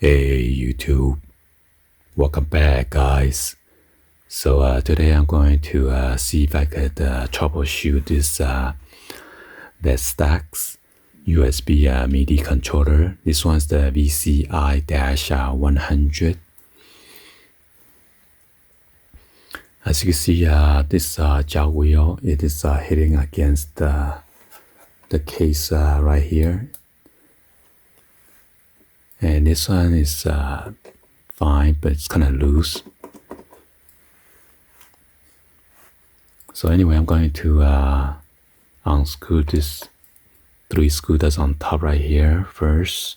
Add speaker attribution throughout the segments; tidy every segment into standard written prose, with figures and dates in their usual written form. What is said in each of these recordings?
Speaker 1: Hey YouTube, welcome back guys. So today I'm going to see if I could troubleshoot this VESTAX USB MIDI controller. This one's the VCI-100. As you can see, this jog wheel, it is hitting against the case right here. And this one is fine, but it's kind of loose. So anyway, I'm going to unscrew this 3 screws that's on top right here first.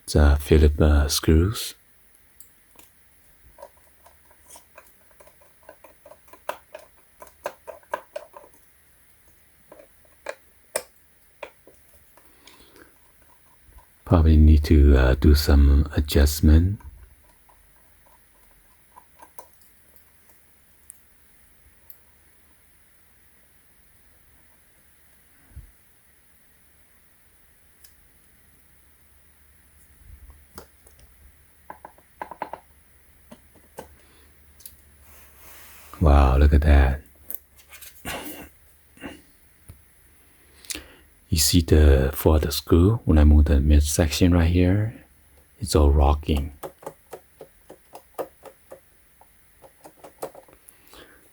Speaker 1: It's Phillips screws. Probably need to do some adjustment. Wow, look at that. You see for the screw, when I move the midsection right here, it's all rocking.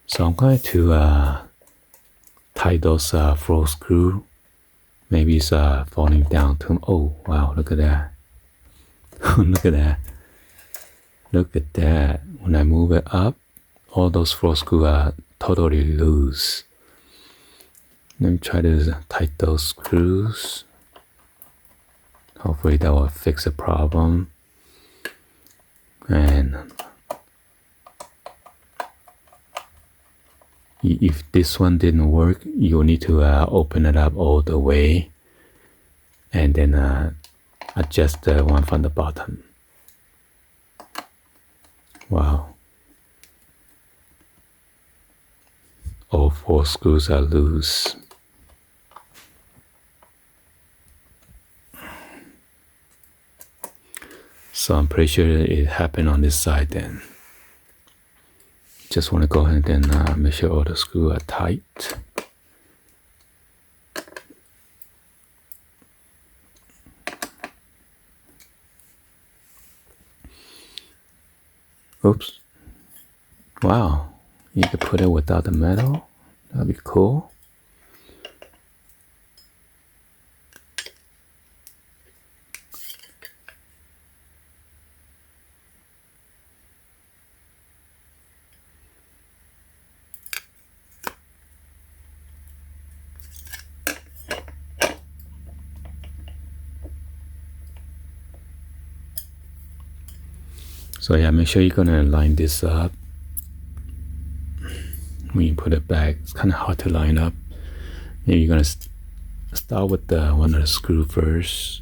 Speaker 1: So I'm going to tie those 4 screws. Maybe it's falling down too. Oh, wow, look at that. Look at that. Look at that. When I move it up, all those 4 screws are totally loose. Let me try to tighten those screws. Hopefully that will fix the problem. And if this one didn't work, you'll need to open it up all the way and then adjust the one from the bottom. Wow. All 4 screws are loose. So I'm pretty sure it happened on this side then. Just want to go ahead and make sure all the screws are tight. Oops. Wow. You could put it without the metal. That'd be cool. So yeah, make sure you're gonna line this up. When you put it back, it's kind of hard to line up. Maybe you're gonna start with one of the screw first.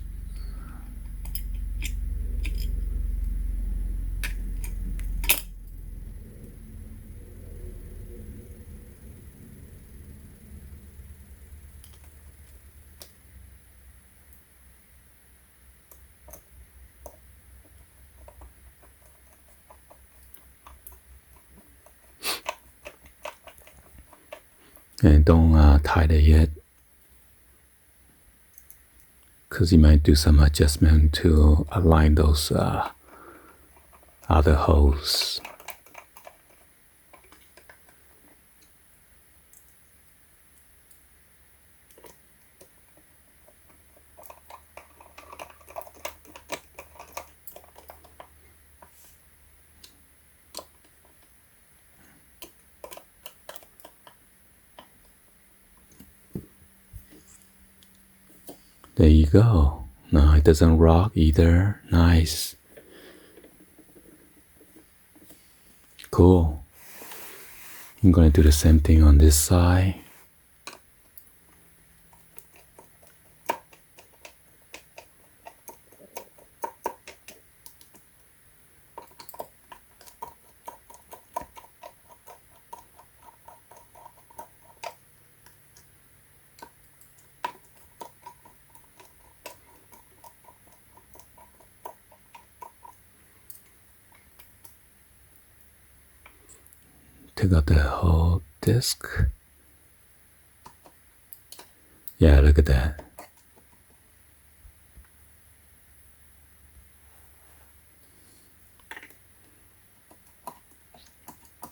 Speaker 1: And don't tighten it yet, because you might do some adjustment to align those other holes. There you go. No, it doesn't rock either. Nice. Cool. I'm gonna do the same thing on this side. take out the whole disc. Yeah, look at that.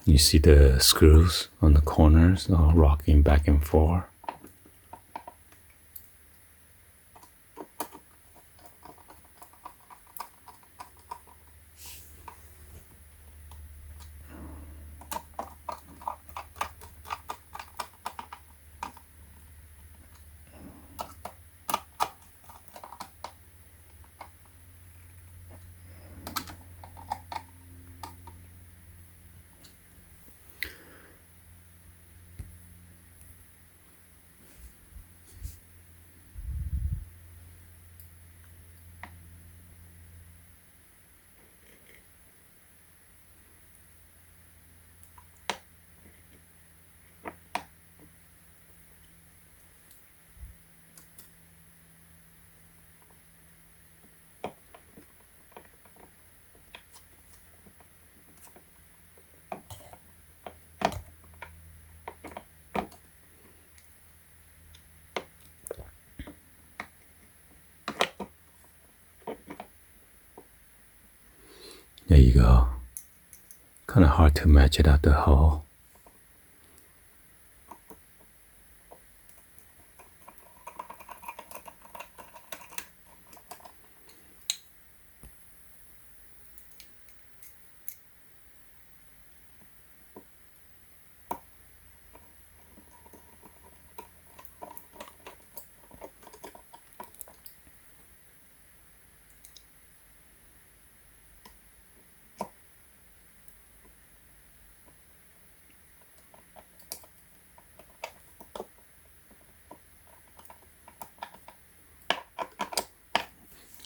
Speaker 1: You see the screws on the corners all rocking back and forth. There you go. Kind of hard to match it at the hole.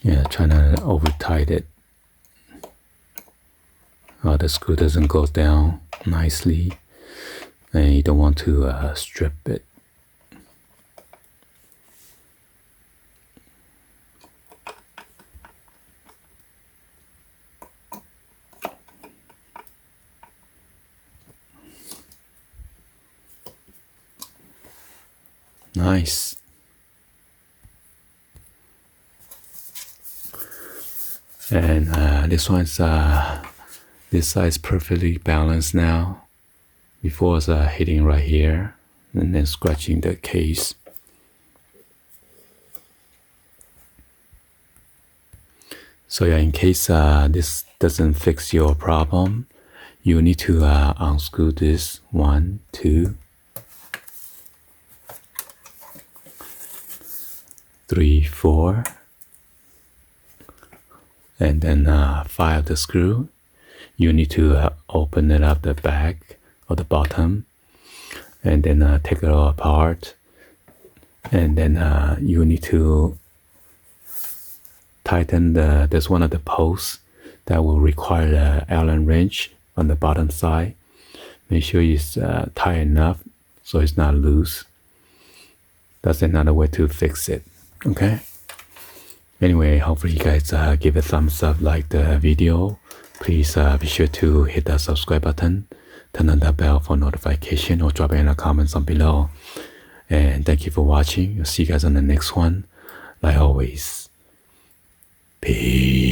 Speaker 1: Yeah, trying to over tight it. The screw doesn't go down nicely, and you don't want to strip it. Nice. And this one's this side is perfectly balanced now. Before it's hitting right here and then scratching the case. So yeah, in case this doesn't fix your problem, you need to unscrew this 1, 2, 3, 4. And then 5 the screw. You need to open it up the back or the bottom, and then take it all apart. And then you need to tighten there's one of the posts that will require the Allen wrench on the bottom side. Make sure it's tight enough so it's not loose. That's another way to fix it. Okay. Anyway, hopefully you guys give a thumbs up, like the video. Please be sure to hit that subscribe button, turn on that bell for notification, or drop in the comments on below. And thank you for watching. I'll see you guys on the next one. Like always, peace.